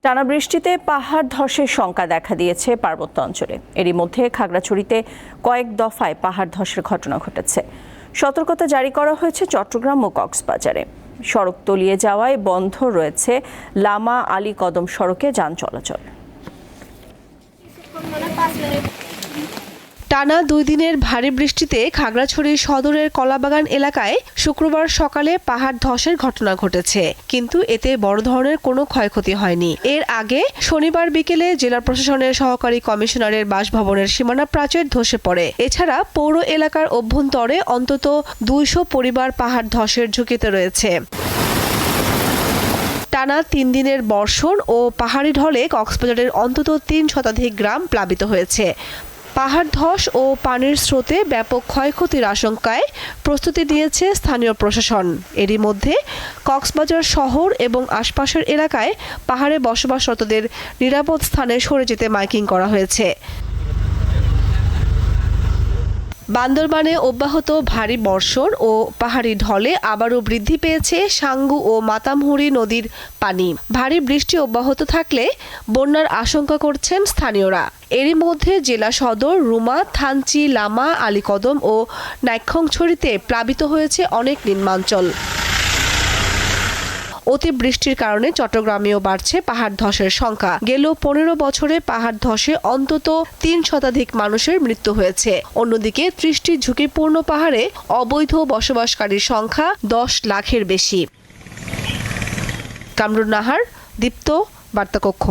টানা বৃষ্টিতে পাহাড় ধসের শঙ্কা দেখা দিয়েছে পার্বত্য অঞ্চলে। এরই মধ্যে খাগড়াছড়িতে কয়েক দফায় পাহাড় ধসের ঘটনা ঘটেছে। সতর্কতা জারি করা হয়েছে চট্টগ্রাম ও কক্সবাজারে। সড়ক তলিয়ে যাওয়ায় বন্ধ রয়েছে লামা আলী কদম সড়কে যান চলাচল। টানা 2 দিনের ভারী বৃষ্টিতে খাগড়াছড়ি সদরের কলাবাগান এলাকায় শুক্রবার সকালে পাহাড় ধসের ঘটনা ঘটেছে, কিন্তু এতে বড় ধরনের কোনো ক্ষয়ক্ষতি হয়নি। এর আগে শনিবার বিকেলে জেলা প্রশাসনের সহকারী কমিশনারের বাসভবনের সীমানা প্রাচীর ধসে পড়ে। এছাড়া পৌর এলাকার অভ্যন্তরে অন্তত 200 পরিবার পাহাড় ধসের ঝুঁকিতে রয়েছে। টানা 3 দিনের বর্ষণ ও পাহাড়ি ঢলে কক্সবাজারের অন্তত 3 শতাধিক গ্রাম প্লাবিত হয়েছে। পাহাড় ধস ও পানির স্রোতে ব্যাপক ক্ষয়ক্ষতির আশঙ্কায় প্রস্তুতি নিয়েছে স্থানীয় প্রশাসন। এরই মধ্যে কক্সবাজার শহর এবং আশপাশের এলাকায় পাহাড়ে বসবাসরতদের নিরাপদ স্থানে সরে যেতে মাইকিং করা হয়েছে। বান্দরবানে অব্যাহত ভারী বর্ষণ ও পাহাড়ি ঢলে আবারও বৃদ্ধি পেয়েছে সাঙ্গু ও মাতামহুরি নদীর পানি। ভারী বৃষ্টি অব্যাহত থাকলে বন্যার আশঙ্কা করছেন স্থানীয়রা। এরই মধ্যে জেলা সদর, রুমা, থানচি, লামা, আলীকদম ও নাইক্ষ্যংছড়িতে প্লাবিত হয়েছে অনেক নিম্নাঞ্চল। অতিবৃষ্টির কারণে চট্টগ্রামেও বাড়ছে পাহাড় ধসের সংখ্যা। গেল 15 বছরে পাহাড় ধসে অন্তত 3 শতাধিক মানুষের মৃত্যু হয়েছে। অন্যদিকে 30টি ঝুঁকিপূর্ণ পাহাড়ে অবৈধ বসবাসকারীর সংখ্যা 10 লাখের বেশি। কামরুন নাহার, দীপ্ত, বার্তাকক্ষ।